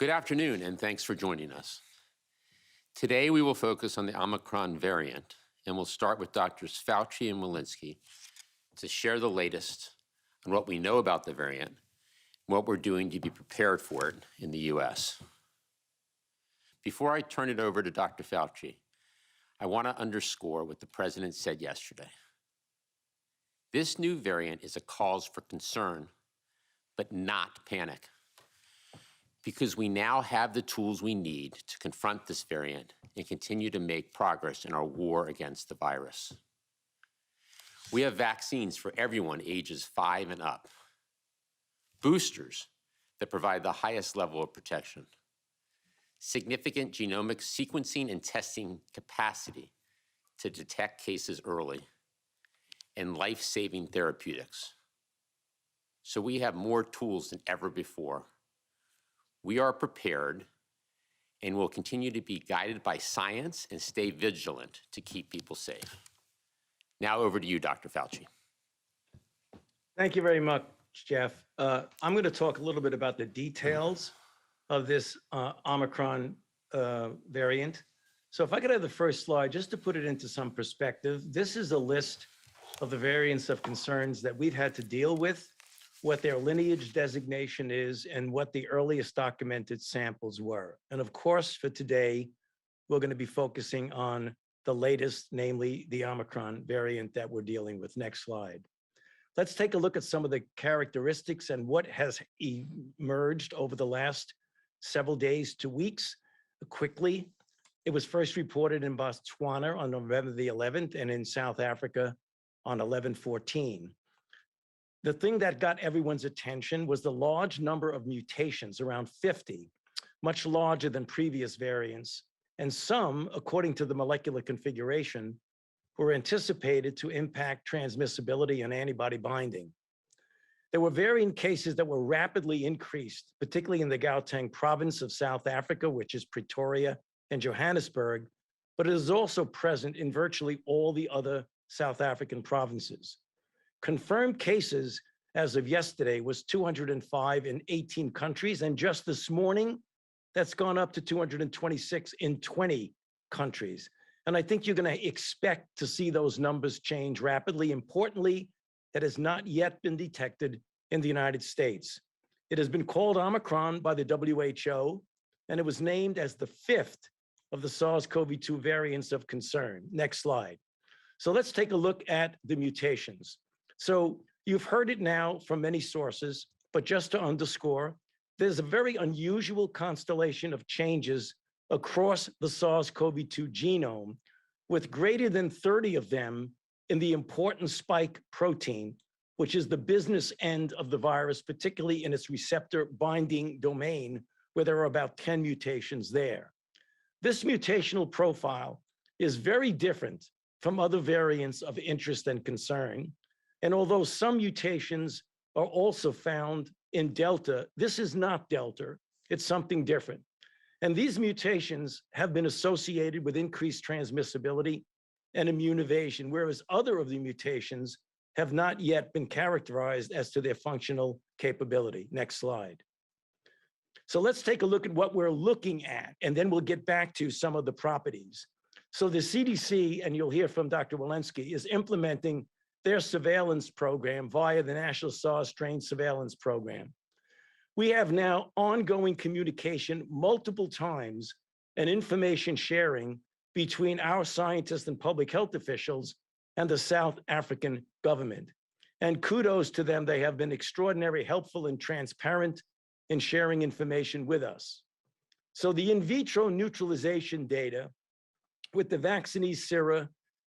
Good afternoon, and thanks for joining us. Today, we will focus on the Omicron variant, and we'll start with Drs. Fauci and Walensky to share the latest on what we know about the variant and what we're doing to be prepared for it in the U.S. Before I turn it over to Dr. Fauci, I want to underscore what the President said yesterday. This new variant is a cause for concern, but not panic, because we now have the tools we need to confront this variant and continue to make progress in our war against the virus. We have vaccines for everyone ages 5 and up, boosters that provide the highest level of protection, significant genomic sequencing and testing capacity to detect cases early, and life-saving therapeutics. So we have more tools than ever before. We are prepared and will continue to be guided by science and stay vigilant to keep people safe. Now over to you, Dr. Fauci. Thank you very much, Jeff. I'm going to talk a little bit about the details of this Omicron variant. So if I could have the first slide, just to put it into some perspective, this is a list of the variants of concerns that we've had to deal with, what their lineage designation is, and what the earliest documented samples were. And of course, for today, we're going to be focusing on the latest, namely the Omicron variant that we're dealing with. Next slide. Let's take a look at some of the characteristics and what has emerged over the last several days to weeks. Quickly, it was first reported in Botswana on November the 11th and in South Africa on 11/14. The thing that got everyone's attention was the large number of mutations, around 50, much larger than previous variants, and some, according to the molecular configuration, were anticipated to impact transmissibility and antibody binding. There were variant cases that were rapidly increased, particularly in the Gauteng province of South Africa, which is Pretoria and Johannesburg, but it is also present in virtually all the other South African provinces. Confirmed cases as of yesterday was 205 in 18 countries, and just this morning, that's gone up to 226 in 20 countries. And I think you're going to expect to see those numbers change rapidly. Importantly, it has not yet been detected in the United States. It has been called Omicron by the WHO, and it was named as the 5th of the SARS-CoV-2 variants of concern. Next slide. So let's take a look at the mutations. So you've heard it now from many sources, but just to underscore, there's a very unusual constellation of changes across the SARS-CoV-2 genome, with greater than 30 of them in the important spike protein, which is the business end of the virus, particularly in its receptor binding domain, where there are about 10 mutations there. This mutational profile is very different from other variants of interest and concern. And although some mutations are also found in Delta, this is not Delta, it's something different. And these mutations have been associated with increased transmissibility and immune evasion, whereas other of the mutations have not yet been characterized as to their functional capability. Next slide. So let's take a look at what we're looking at, and then we'll get back to some of the properties. So the CDC, and you'll hear from Dr. Walensky, is implementing their surveillance program via the National SARS Strain Surveillance Program. We have now ongoing communication multiple times and information sharing between our scientists and public health officials and the South African government. And kudos to them, they have been extraordinarily helpful and transparent in sharing information with us. So the in vitro neutralization data with the vaccinee sera,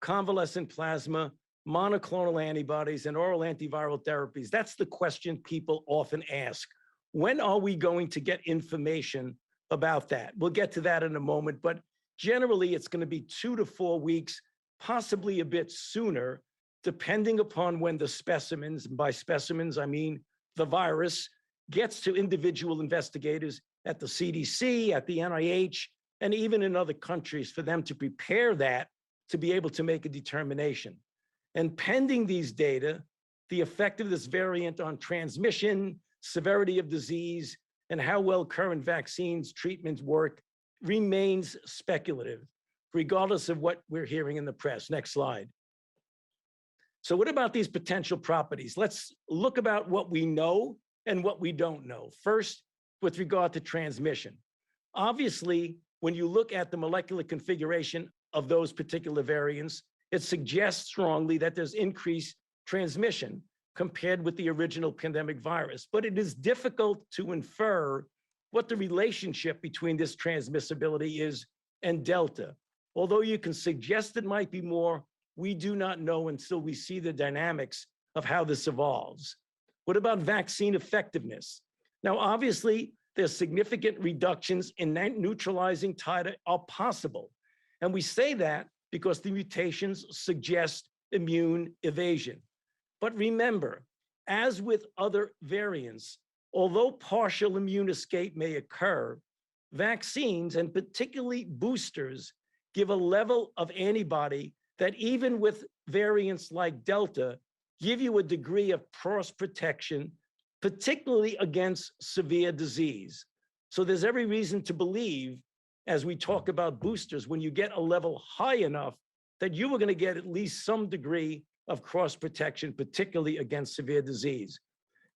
convalescent plasma, monoclonal antibodies, and oral antiviral therapies, that's the question people often ask. When are we going to get information about that? We'll get to that in a moment, but generally it's going to be 2 to 4 weeks, possibly a bit sooner, depending upon when the specimens, and by specimens I mean the virus, gets to individual investigators at the CDC, at the NIH, and even in other countries for them to prepare that to be able to make a determination. And pending these data, the effect of this variant on transmission, severity of disease, and how well current vaccines treatments work remains speculative, regardless of what we're hearing in the press. Next slide. So what about these potential properties? Let's look about what we know and what we don't know. First, with regard to transmission. Obviously, when you look at the molecular configuration of those particular variants, it suggests strongly that there's increased transmission compared with the original pandemic virus. But it is difficult to infer what the relationship between this transmissibility is and Delta. Although you can suggest it might be more, we do not know until we see the dynamics of how this evolves. What about vaccine effectiveness? Now, obviously, there's significant reductions in neutralizing titer are possible. And we say that because the mutations suggest immune evasion. But remember, as with other variants, although partial immune escape may occur, vaccines, and particularly boosters, give a level of antibody that even with variants like Delta, give you a degree of cross protection, particularly against severe disease. So there's every reason to believe, as we talk about boosters, when you get a level high enough, that you are going to get at least some degree of cross protection, particularly against severe disease.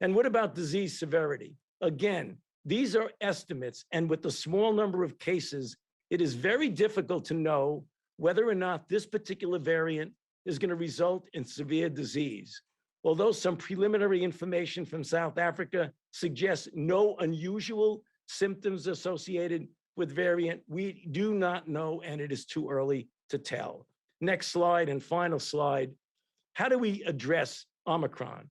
And what about disease severity? Again, these are estimates, and with the small number of cases, it is very difficult to know whether or not this particular variant is going to result in severe disease. Although some preliminary information from South Africa suggests no unusual symptoms associated with variant, we do not know, and it is too early to tell. Next slide and final slide. How do we address Omicron?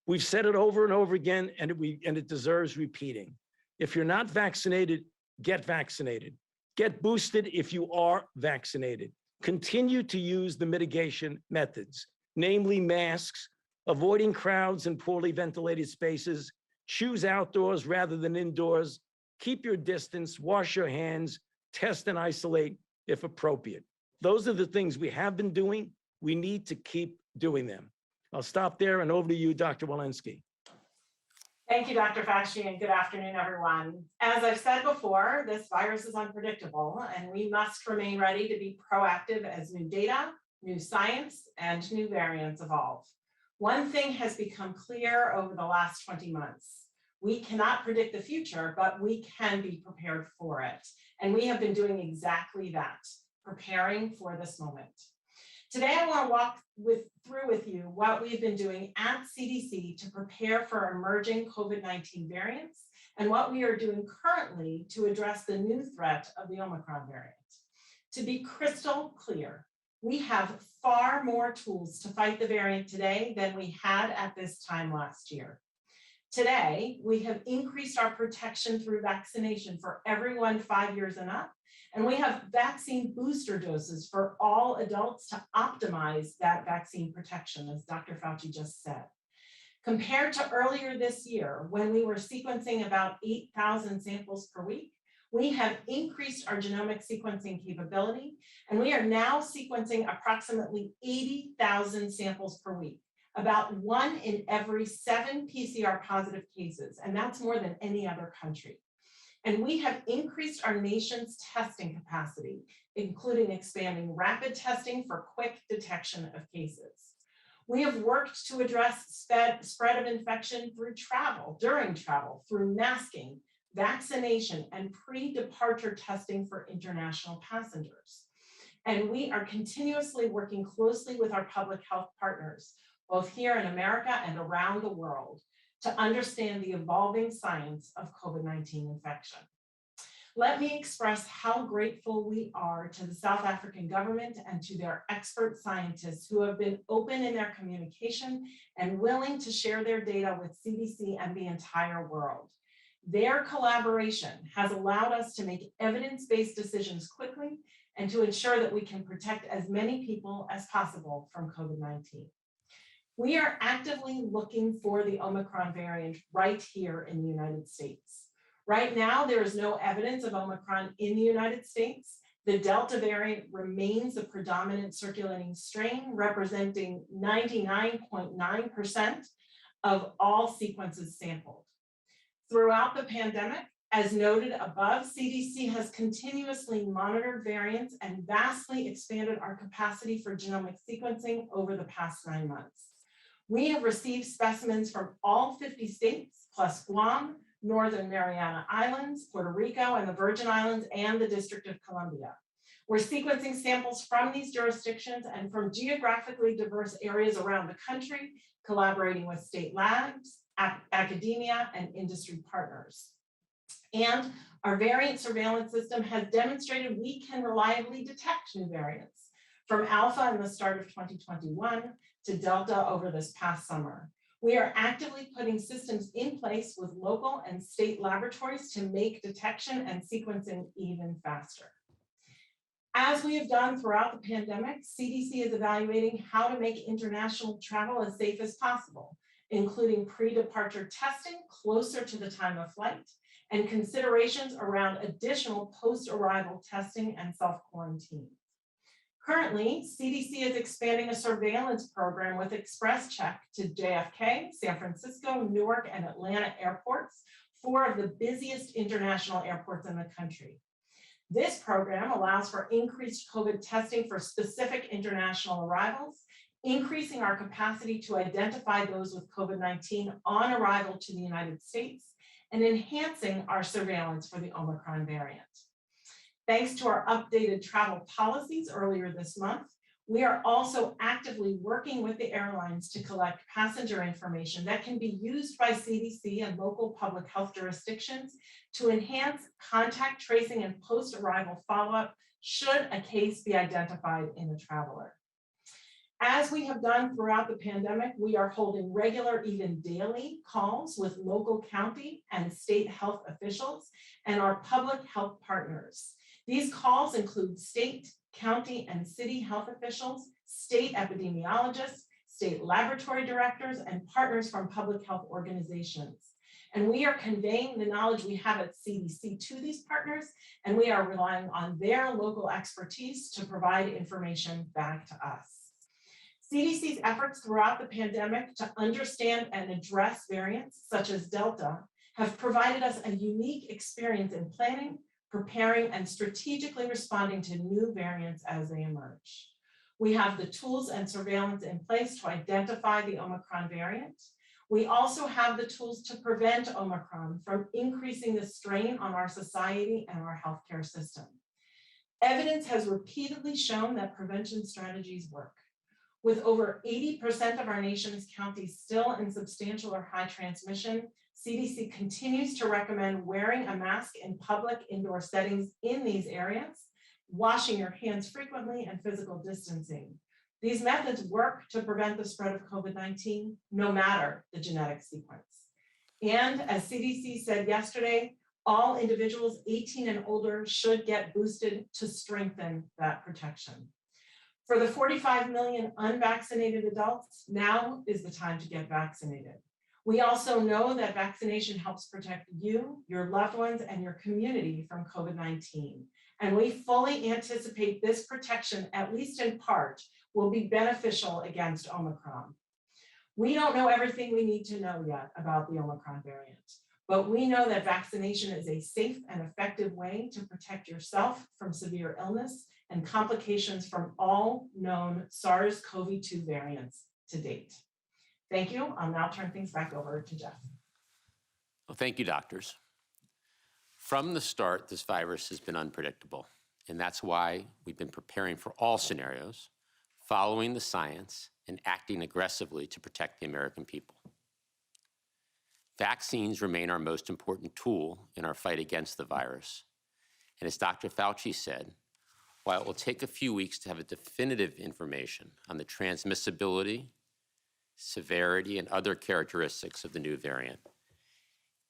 We've said it over and over again, and it deserves repeating. If you're not vaccinated, get vaccinated. Get boosted if you are vaccinated. Continue to use the mitigation methods, namely masks, avoiding crowds and poorly ventilated spaces, choose outdoors rather than indoors, keep your distance, wash your hands, test and isolate if appropriate. Those are the things we have been doing. We need to keep doing them. I'll stop there and over to you, Dr. Walensky. Thank you, Dr. Factba, and good afternoon, everyone. As I've said before, this virus is unpredictable, and we must remain ready to be proactive as new data, new science, and new variants evolve. One thing has become clear over the last 20 months. We cannot predict the future, but we can be prepared for it. And we have been doing exactly that, preparing for this moment. Today, I want to walk through with you what we've been doing at CDC to prepare for emerging COVID-19 variants and what we are doing currently to address the new threat of the Omicron variant. To be crystal clear, we have far more tools to fight the variant today than we had at this time last year. Today, we have increased our protection through vaccination for everyone 5 years and up, and we have vaccine booster doses for all adults to optimize that vaccine protection, as Dr. Fauci just said. Compared to earlier this year, when we were sequencing about 8,000 samples per week, we have increased our genomic sequencing capability, and we are now sequencing approximately 80,000 samples per week, about 1 in every 7 PCR positive cases, and that's more than any other country. And we have increased our nation's testing capacity, including expanding rapid testing for quick detection of cases. We have worked to address spread of infection through travel, during travel, through masking, vaccination, and pre-departure testing for international passengers. And we are continuously working closely with our public health partners, both here in America and around the world, to understand the evolving science of COVID-19 infection. Let me express how grateful we are to the South African government and to their expert scientists who have been open in their communication and willing to share their data with CDC and the entire world. Their collaboration has allowed us to make evidence-based decisions quickly and to ensure that we can protect as many people as possible from COVID-19. We are actively looking for the Omicron variant right here in the United States. Right now, there is no evidence of Omicron in the United States. The Delta variant remains the predominant circulating strain, representing 99.9% of all sequences sampled. Throughout the pandemic, as noted above, CDC has continuously monitored variants and vastly expanded our capacity for genomic sequencing over the past 9 months. We have received specimens from all 50 states, plus Guam, Northern Mariana Islands, Puerto Rico, and the Virgin Islands, and the District of Columbia. We're sequencing samples from these jurisdictions and from geographically diverse areas around the country, collaborating with state labs, academia, and industry partners. And our variant surveillance system has demonstrated we can reliably detect new variants, from Alpha in the start of 2021 to Delta over this past summer. We are actively putting systems in place with local and state laboratories to make detection and sequencing even faster. As we have done throughout the pandemic, CDC is evaluating how to make international travel as safe as possible, including pre-departure testing closer to the time of flight and considerations around additional post-arrival testing and self-quarantine. Currently, CDC is expanding a surveillance program with Express Check to JFK, San Francisco, Newark, and Atlanta airports, 4 of the busiest international airports in the country. This program allows for increased COVID testing for specific international arrivals, increasing our capacity to identify those with COVID-19 on arrival to the United States, and enhancing our surveillance for the Omicron variant. Thanks to our updated travel policies earlier this month, we are also actively working with the airlines to collect passenger information that can be used by CDC and local public health jurisdictions to enhance contact tracing and post-arrival follow-up should a case be identified in a traveler. As we have done throughout the pandemic, we are holding regular, even daily calls with local county and state health officials and our public health partners. These calls include state, county, and city health officials, state epidemiologists, state laboratory directors, and partners from public health organizations. And we are conveying the knowledge we have at CDC to these partners, and we are relying on their local expertise to provide information back to us. CDC's efforts throughout the pandemic to understand and address variants such as Delta have provided us a unique experience in planning, preparing, and strategically responding to new variants as they emerge. We have the tools and surveillance in place to identify the Omicron variant. We also have the tools to prevent Omicron from increasing the strain on our society and our healthcare system. Evidence has repeatedly shown that prevention strategies work. With over 80% of our nation's counties still in substantial or high transmission, CDC continues to recommend wearing a mask in public indoor settings in these areas, washing your hands frequently, and physical distancing. These methods work to prevent the spread of COVID-19, no matter the genetic sequence. And as CDC said yesterday, all individuals 18 and older should get boosted to strengthen that protection. For the 45 million unvaccinated adults, now is the time to get vaccinated. We also know that vaccination helps protect you, your loved ones, and your community from COVID-19. And we fully anticipate this protection, at least in part, will be beneficial against Omicron. We don't know everything we need to know yet about the Omicron variant, but we know that vaccination is a safe and effective way to protect yourself from severe illness and complications from all known SARS-CoV-2 variants to date. Thank you. I'll now turn things back over to Jeff. Well, thank you, doctors. From the start, this virus has been unpredictable, and that's why we've been preparing for all scenarios, following the science, and acting aggressively to protect the American people. Vaccines remain our most important tool in our fight against the virus. And as Dr. Fauci said, while it will take a few weeks to have a definitive information on the transmissibility, severity, and other characteristics of the new variant,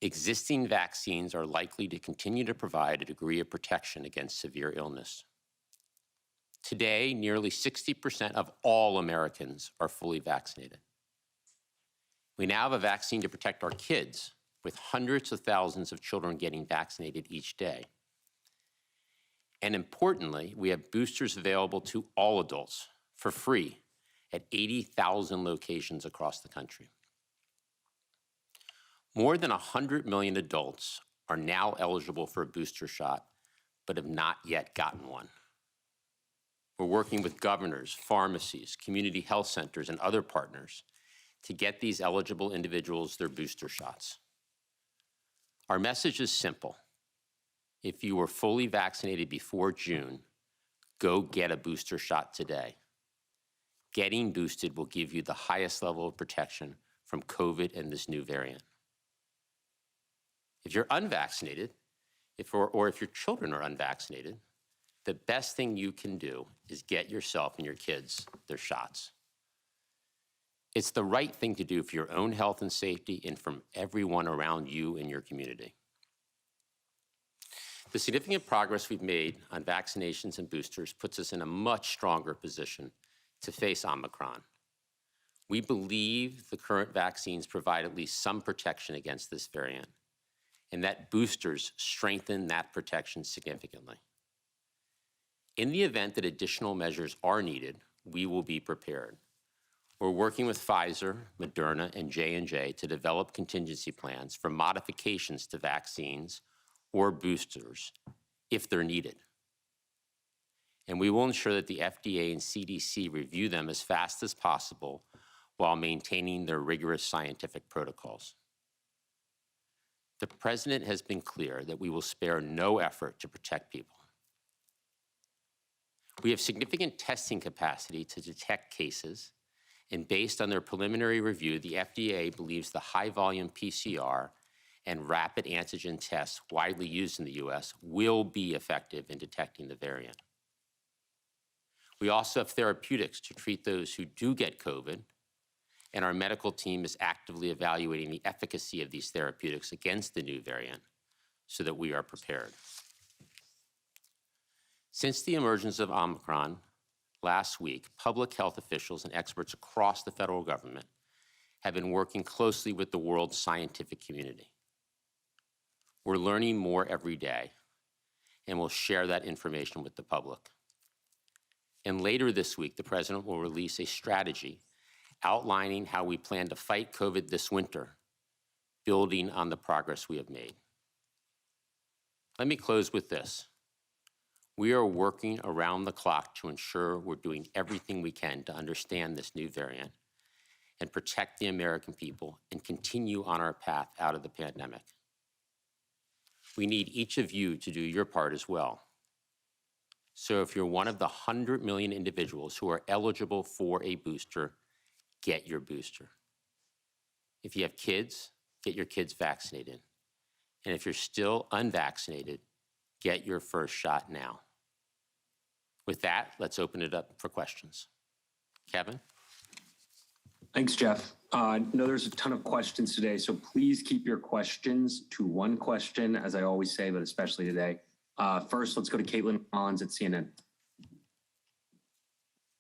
existing vaccines are likely to continue to provide a degree of protection against severe illness. Today, nearly 60% of all Americans are fully vaccinated. We now have a vaccine to protect our kids, with hundreds of thousands of children getting vaccinated each day. And importantly, we have boosters available to all adults for free at 80,000 locations across the country. More than 100 million adults are now eligible for a booster shot, but have not yet gotten one. We're working with governors, pharmacies, community health centers, and other partners to get these eligible individuals their booster shots. Our message is simple. If you were fully vaccinated before June, go get a booster shot today. Getting boosted will give you the highest level of protection from COVID and this new variant. If you're unvaccinated, or if your children are unvaccinated, the best thing you can do is get yourself and your kids their shots. It's the right thing to do for your own health and safety and from everyone around you and your community. The significant progress we've made on vaccinations and boosters puts us in a much stronger position to face Omicron. We believe the current vaccines provide at least some protection against this variant, and that boosters strengthen that protection significantly. In the event that additional measures are needed, we will be prepared. We're working with Pfizer, Moderna, and J&J to develop contingency plans for modifications to vaccines or boosters if they're needed. And we will ensure that the FDA and CDC review them as fast as possible while maintaining their rigorous scientific protocols. The President has been clear that we will spare no effort to protect people. We have significant testing capacity to detect cases, and based on their preliminary review, the FDA believes the high-volume PCR and rapid antigen tests widely used in the U.S. will be effective in detecting the variant. We also have therapeutics to treat those who do get COVID, and our medical team is actively evaluating the efficacy of these therapeutics against the new variant so that we are prepared. Since the emergence of Omicron last week, public health officials and experts across the federal government have been working closely with the world's scientific community. We're learning more every day, and we'll share that information with the public. And later this week, the President will release a strategy outlining how we plan to fight COVID this winter, building on the progress we have made. Let me close with this. We are working around the clock to ensure we're doing everything we can to understand this new variant and protect the American people and continue on our path out of the pandemic. We need each of you to do your part as well. So if you're one of the 100 million individuals who are eligible for a booster, get your booster. If you have kids, get your kids vaccinated. And if you're still unvaccinated, get your first shot now. With that, let's open it up for questions. Kevin? Thanks, Jeff. I know there's a ton of questions today, so please keep your questions to one question, as I always say, but especially today. First, let's go to Caitlin Collins at CNN.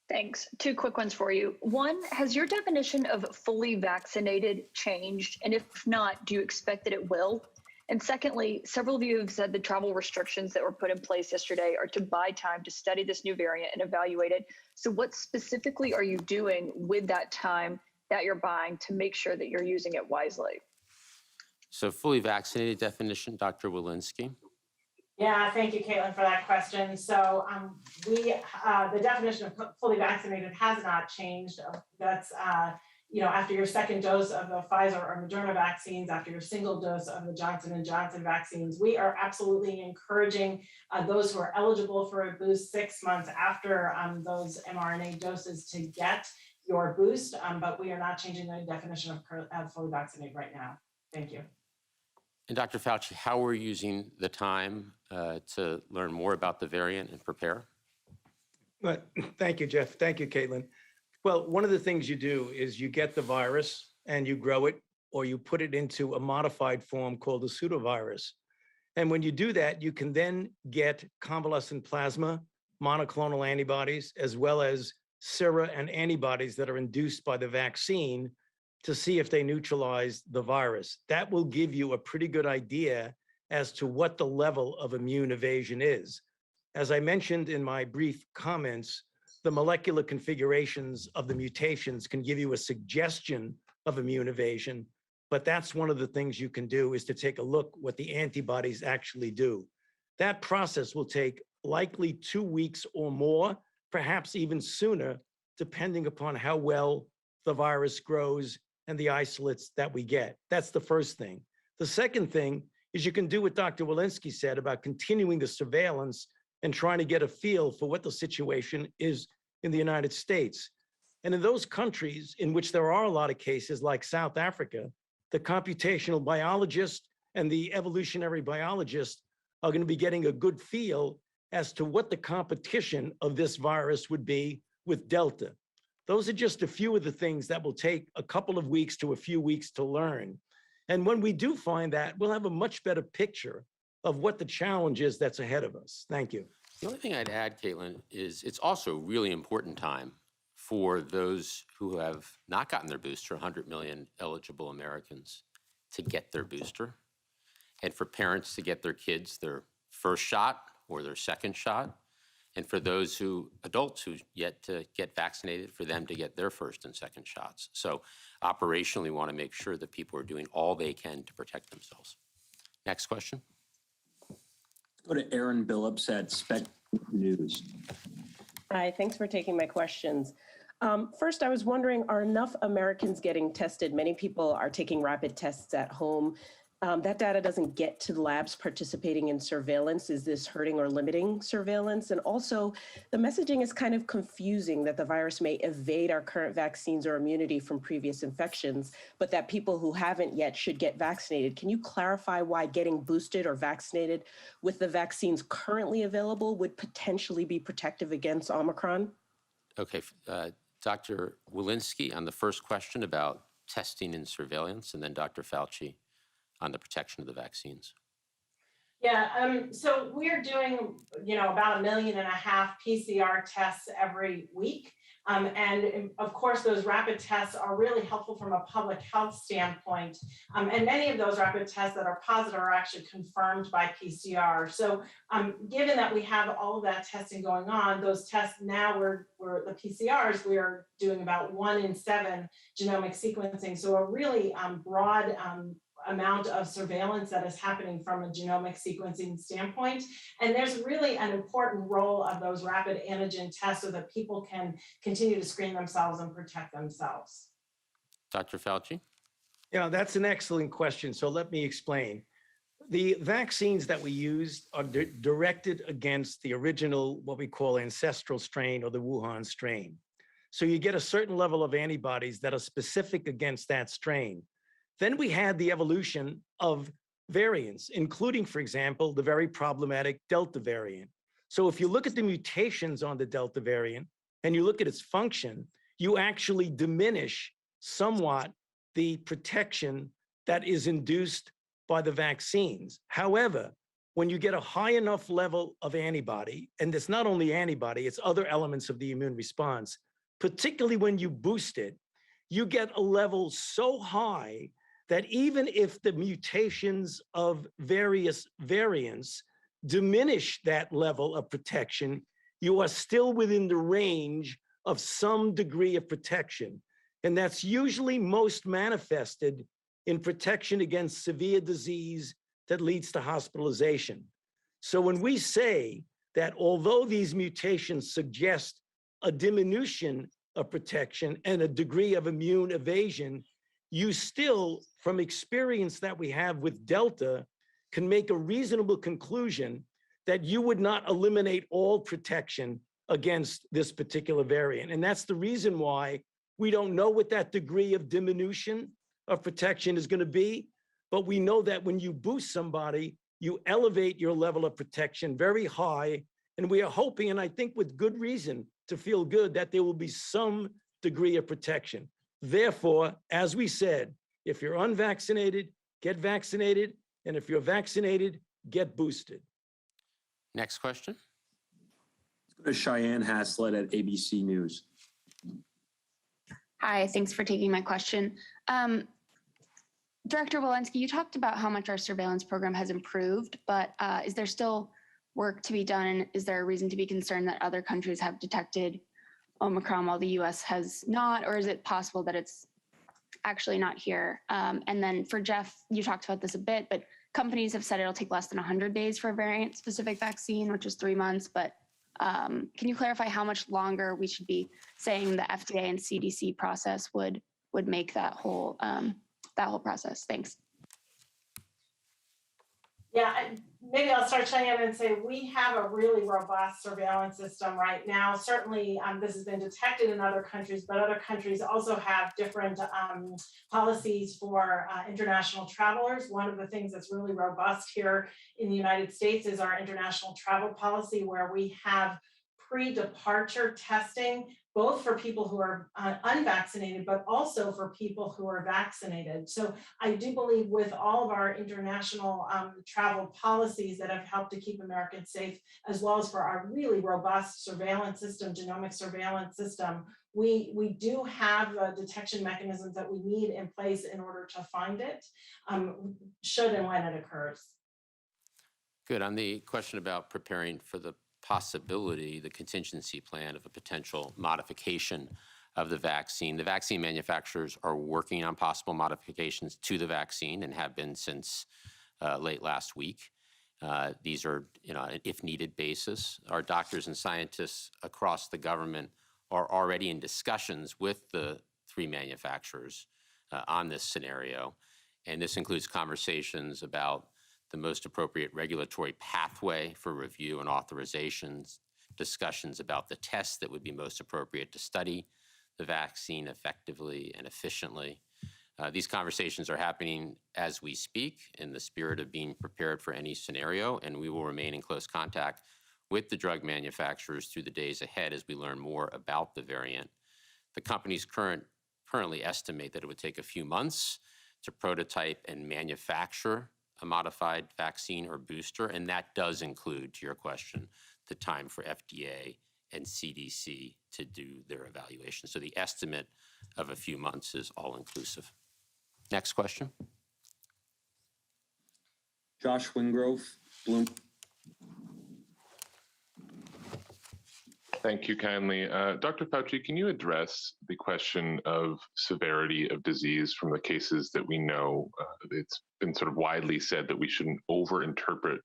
Thanks. Two quick ones for you. One, has your definition of fully vaccinated changed? And if not, do you expect that it will? And secondly, several of you have said the travel restrictions that were put in place yesterday are to buy time to study this new variant and evaluate it. So what specifically are you doing with that time that you're buying to make sure that you're using it wisely? So fully vaccinated definition, Dr. Walensky. Yeah, thank you, Caitlin, for that question. So the definition of fully vaccinated has not changed. That's after your second dose of the Pfizer or Moderna vaccines, after your single dose of the Johnson & Johnson vaccines, we are absolutely encouraging those who are eligible for a boost 6 months after those mRNA doses to get your boost, but we are not changing the definition of fully vaccinated right now. Thank you. And Dr. Fauci, how we're using the time to learn more about the variant and prepare? But thank you, Jeff. Thank you, Caitlin. Well, one of the things you do is you get the virus and you grow it, or you put it into a modified form called a pseudovirus. And when you do that, you can then get convalescent plasma, monoclonal antibodies, as well as sera and antibodies that are induced by the vaccine to see if they neutralize the virus. That will give you a pretty good idea as to what the level of immune evasion is. As I mentioned in my brief comments, the molecular configurations of the mutations can give you a suggestion of immune evasion, but that's one of the things you can do, is to take a look what the antibodies actually do. That process will take likely 2 weeks or more, perhaps even sooner, depending upon how well the virus grows and the isolates that we get. That's the first thing. The second thing is you can do what Dr. Walensky said about continuing the surveillance and trying to get a feel for what the situation is in the United States. And in those countries in which there are a lot of cases, like South Africa, the computational biologist and the evolutionary biologist are going to be getting a good feel as to what the competition of this virus would be with Delta. Those are just a few of the things that will take a couple of weeks to a few weeks to learn. And when we do find that, we'll have a much better picture of what the challenge is that's ahead of us. Thank you. The only thing I'd add, Caitlin, is it's also a really important time for those who have not gotten their booster, 100 million eligible Americans, to get their booster, and for parents to get their kids their first shot or their second shot, and for those adults who yet to get vaccinated, for them to get their first and second shots. So operationally, we want to make sure that people are doing all they can to protect themselves. Next question. Go to Aaron Billups at Spec News. Hi, thanks for taking my questions. First, I was wondering, are enough Americans getting tested? Many people are taking rapid tests at home. That data doesn't get to the labs participating in surveillance. Is this hurting or limiting surveillance? And also, the messaging is kind of confusing that the virus may evade our current vaccines or immunity from previous infections, but that people who haven't yet should get vaccinated. Can you clarify why getting boosted or vaccinated with the vaccines currently available would potentially be protective against Omicron? Okay, Dr. Walensky on the first question about testing and surveillance, and then Dr. Fauci on the protection of the vaccines. Yeah, so we're doing, about 1.5 million PCR tests every week. And of course, those rapid tests are really helpful from a public health standpoint. And many of those rapid tests that are positive are actually confirmed by PCR. So given that we have all of that testing going on, those tests now we're the PCRs, we are doing about 1 in 7 genomic sequencing. So a really broad amount of surveillance that is happening from a genomic sequencing standpoint. And there's really an important role of those rapid antigen tests so that people can continue to screen themselves and protect themselves. Dr. Fauci? Yeah, that's an excellent question. So let me explain. The vaccines that we used are directed against the original, what we call ancestral strain, or the Wuhan strain. So you get a certain level of antibodies that are specific against that strain. Then we had the evolution of variants, including, for example, the very problematic Delta variant. So if you look at the mutations on the Delta variant and you look at its function, you actually diminish somewhat the protection that is induced by the vaccines. However, when you get a high enough level of antibody, and it's not only antibody, it's other elements of the immune response, particularly when you boost it, you get a level so high that even if the mutations of various variants diminish that level of protection, you are still within the range of some degree of protection. And that's usually most manifested in protection against severe disease that leads to hospitalization. So when we say that although these mutations suggest a diminution of protection and a degree of immune evasion, you still, from experience that we have with Delta, can make a reasonable conclusion that you would not eliminate all protection against this particular variant. And that's the reason why we don't know what that degree of diminution of protection is going to be, but we know that when you boost somebody, you elevate your level of protection very high. And we are hoping, and I think with good reason to feel good, that there will be some degree of protection. Therefore, as we said, if you're unvaccinated, get vaccinated. And if you're vaccinated, get boosted. Next question. Let's go to Cheyenne Haslett at ABC News. Hi, thanks for taking my question. Director Walensky, you talked about how much our surveillance program has improved, but is there still work to be done? And is there a reason to be concerned that other countries have detected Omicron while the US has not? Or is it possible that it's actually not here. And then for Jeff, you talked about this a bit, but companies have said it'll take less than 100 days for a variant-specific vaccine, which is 3 months. But can you clarify how much longer we should be saying the FDA and CDC process would make that whole process? Thanks. Yeah, maybe I'll start chiming in and say we have a really robust surveillance system right now. Certainly, this has been detected in other countries, but other countries also have different policies for international travelers. One of the things that's really robust here in the United States is our international travel policy, where we have pre-departure testing, both for people who are unvaccinated, but also for people who are vaccinated. So I do believe with all of our international travel policies that have helped to keep Americans safe, as well as for our really robust surveillance system, genomic surveillance system, we do have the detection mechanisms that we need in place in order to find it, should and when it occurs. Good. On the question about preparing for the possibility, the contingency plan of a potential modification of the vaccine manufacturers are working on possible modifications to the vaccine and have been since late last week. These are, an if needed basis. Our doctors and scientists across the government are already in discussions with the 3 manufacturers on this scenario. And this includes conversations about the most appropriate regulatory pathway for review and authorizations, discussions about the tests that would be most appropriate to study the vaccine effectively and efficiently. These conversations are happening as we speak in the spirit of being prepared for any scenario, and we will remain in close contact with the drug manufacturers through the days ahead as we learn more about the variant. The companies currently estimate that it would take a few months to prototype and manufacture a modified vaccine or booster, and that does include, to your question, the time for FDA and CDC to do their evaluation. So the estimate of a few months is all-inclusive. Next question. Josh Wingrove, Bloom. Thank you kindly. Dr. Fauci, can you address the question of severity of disease from the cases that we know? It's been sort of widely said that we shouldn't overinterpret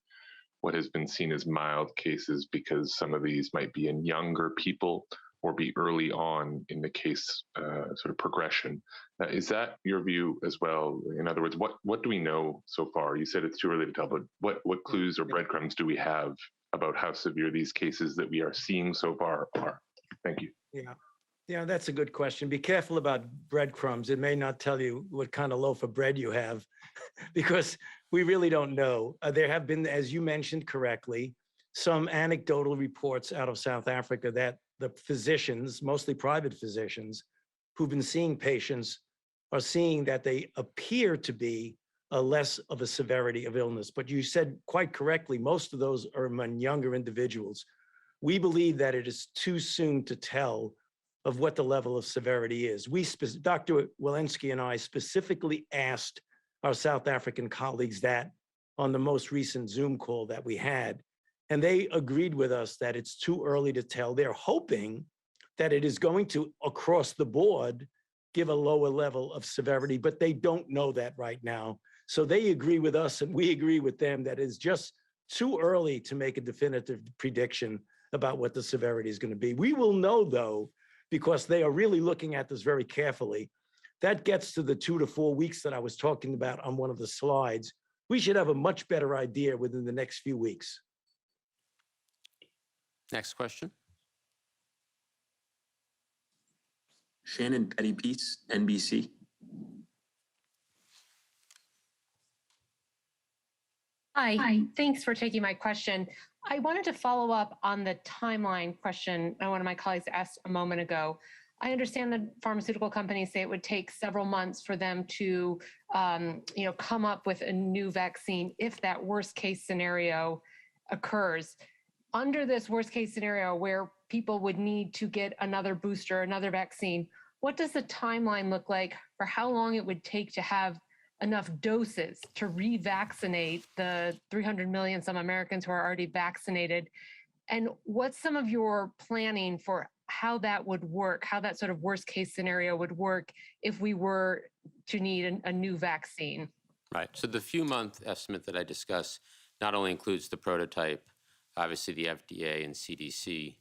what has been seen as mild cases because some of these might be in younger people or be early on in the case sort of progression. Is that your view as well? In other words, what do we know so far? You said it's too early to tell, but what clues or breadcrumbs do we have about how severe these cases that we are seeing so far are? Thank you. Yeah, that's a good question. Be careful about breadcrumbs. It may not tell you what kind of loaf of bread you have because we really don't know. There have been, as you mentioned correctly, some anecdotal reports out of South Africa that the physicians, mostly private physicians, who've been seeing patients are seeing that they appear to be less of a severity of illness. But you said quite correctly, most of those are among younger individuals. We believe that it is too soon to tell of what the level of severity is. Dr. Walensky and I specifically asked our South African colleagues that on the most recent Zoom call that we had, and they agreed with us that it's too early to tell. They're hoping that it is going to, across the board, give a lower level of severity, but they don't know that right now. So they agree with us and we agree with them that it's just too early to make a definitive prediction about what the severity is going to be. We will know, though, because they are really looking at this very carefully. That gets to the 2 to 4 weeks that I was talking about on one of the slides. We should have a much better idea within the next few weeks. Next question. Shannon Pettypiece, NBC. Hi, thanks for taking my question. I wanted to follow up on the timeline question one of my colleagues asked a moment ago. I understand that pharmaceutical companies say it would take several months for them to, come up with a new vaccine if that worst case scenario occurs. Under this worst case scenario where people would need to get another booster, another vaccine, what does the timeline look like for how long it would take to have enough doses to revaccinate the 300 million some Americans who are already vaccinated? And what's some of your planning for how that would work, how that sort of worst case scenario would work if we were to need a new vaccine? Right. So the few month estimate that I discussed not only includes the prototype, obviously the FDA and CDC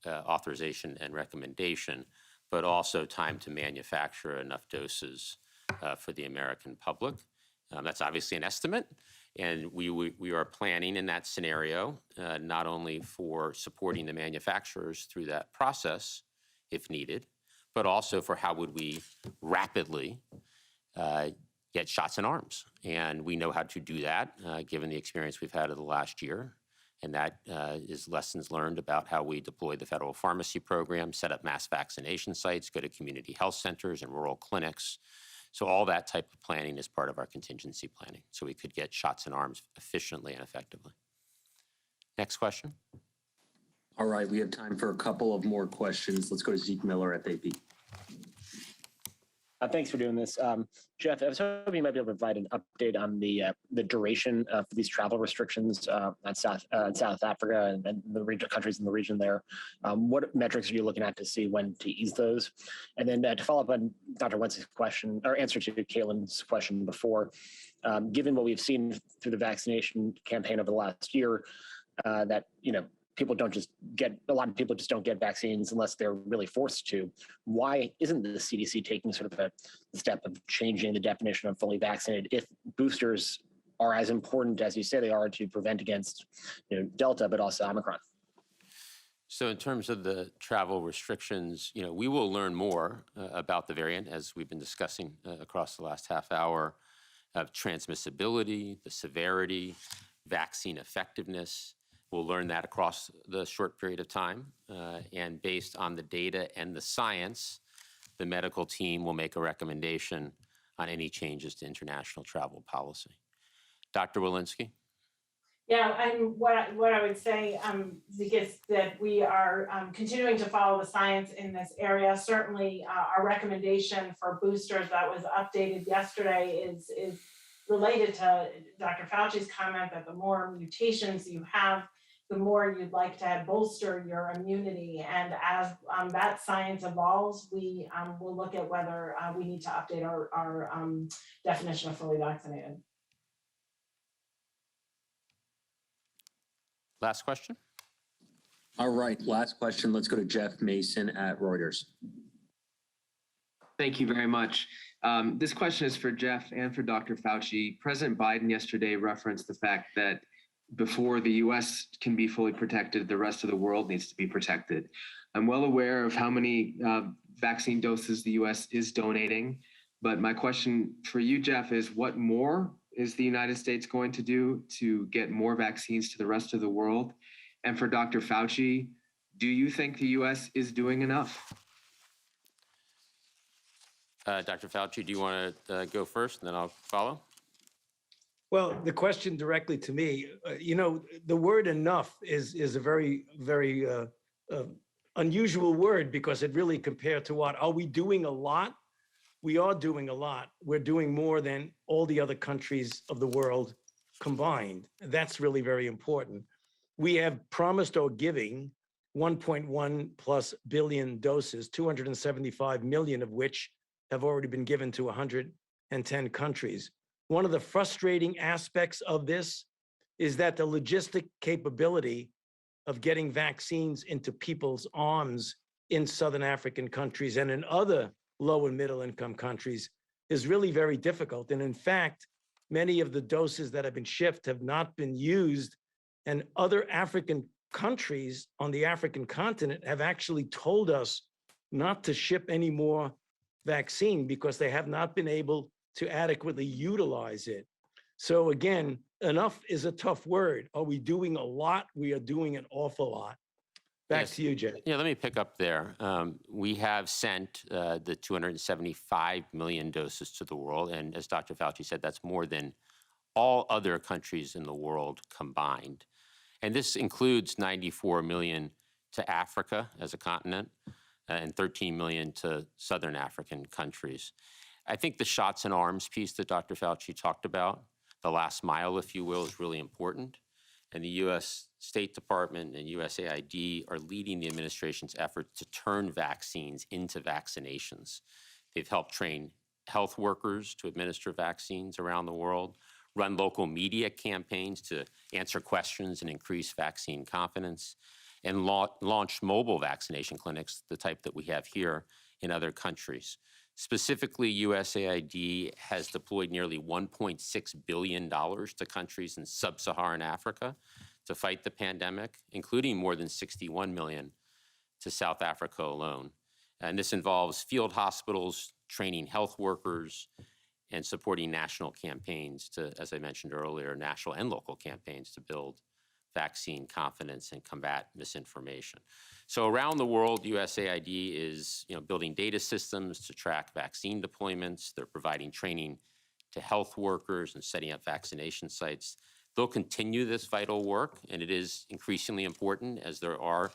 authorization and recommendation, but also time to manufacture enough doses for the American public. That's obviously an estimate, and we are planning in that scenario not only for supporting the manufacturers through that process, if needed, but also for how would we rapidly get shots in arms. And we know how to do that, given the experience we've had of the last year. And that is lessons learned about how we deploy the federal pharmacy program, set up mass vaccination sites, go to community health centers and rural clinics. So all that type of planning is part of our contingency planning, so we could get shots in arms efficiently and effectively. Next question. All right, we have time for a couple of more questions. Let's go to Zeke Miller at AP. Thanks for doing this. Jeff, I was hoping you might be able to provide an update on the duration for these travel restrictions on South Africa and the countries in the region there. What metrics are you looking at to see when to ease those? And then to follow up on Dr. Wentz's question, or answer to Caitlin's question before, given what we've seen through the vaccination campaign over the last year, that, you know, a lot of people just don't get vaccines unless they're really forced to. Why isn't the CDC taking sort of a step of changing the definition of fully vaccinated if boosters are as important as you say they are to prevent against, you know, Delta, but also Omicron? So in terms of the travel restrictions, you know, we will learn more about the variant as we've been discussing across the last half hour of transmissibility, the severity, vaccine effectiveness. We'll learn that across the short period of time. And based on the data and the science, the medical team will make a recommendation on any changes to international travel policy. Dr. Walensky? Yeah, and what I would say, Zeke, is that we are continuing to follow the science in this area. Certainly, our recommendation for boosters that was updated yesterday is related to Dr. Fauci's comment that the more mutations you have, the more you'd like to bolster your immunity. And as that science evolves, we will look at whether we need to update our definition of fully vaccinated. Last question. All right, last question. Let's go to Jeff Mason at Reuters. Thank you very much. This question is for Jeff and for Dr. Fauci. President Biden yesterday referenced the fact that before the US can be fully protected, the rest of the world needs to be protected. I'm well aware of how many vaccine doses the US is donating, but my question for you, Jeff, is what more is the United States going to do to get more vaccines to the rest of the world? And for Dr. Fauci, do you think the US is doing enough? Dr. Fauci, do you want to go first and then I'll follow? Well, the question directly to me, you know, the word enough is a very, very unusual word because it really compared to what? Are we doing a lot? We are doing a lot. We're doing more than all the other countries of the world combined. That's really very important. We have promised or giving 1.1 plus billion doses, 275 million of which have already been given to 110 countries. One of the frustrating aspects of this is that the logistic capability of getting vaccines into people's arms in Southern African countries and in other low and middle income countries is really very difficult. And in fact, many of the doses that have been shipped have not been used, and other African countries on the African continent have actually told us not to ship any more vaccine because they have not been able to adequately utilize it. So again, enough is a tough word. Are we doing a lot? We are doing an awful lot. Back Yes. to you, Jay. Yeah, let me pick up there. We have sent the 275 million doses to the world. And as Dr. Fauci said, that's more than all other countries in the world combined. And this includes 94 million to Africa as a continent and 13 million to Southern African countries. I think the shots in arms piece that Dr. Fauci talked about, the last mile, if you will, is really important. And the U.S. State Department and USAID are leading the administration's efforts to turn vaccines into vaccinations. They've helped train health workers to administer vaccines around the world, run local media campaigns to answer questions and increase vaccine confidence, and launched mobile vaccination clinics, the type that we have here, in other countries. Specifically, USAID has deployed nearly $1.6 billion to countries in sub-Saharan Africa to fight the pandemic, including more than $61 million to South Africa alone. And this involves field hospitals, training health workers, and supporting national campaigns to, as I mentioned earlier, national and local campaigns to build vaccine confidence and combat misinformation. So around the world, USAID is building data systems to track vaccine deployments. They're providing training to health workers and setting up vaccination sites. They'll continue this vital work, and it is increasingly important as there are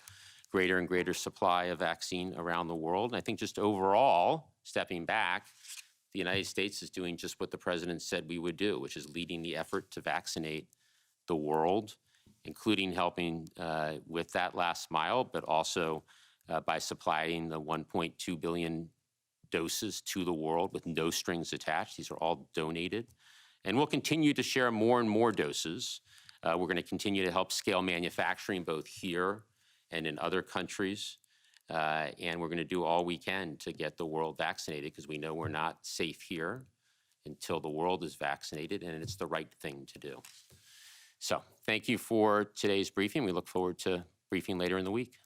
greater and greater supply of vaccine around the world. And I think just overall, stepping back, the United States is doing just what the president said we would do, which is leading the effort to vaccinate the world, including helping with that last mile, but also by supplying the 1.2 billion doses to the world with no strings attached. These are all donated. And we'll continue to share more and more doses. We're going to continue to help scale manufacturing both here and in other countries. And we're going to do all we can to get the world vaccinated because we know we're not safe here until the world is vaccinated, and it's the right thing to do. So thank you for today's briefing. We look forward to briefing later in the week.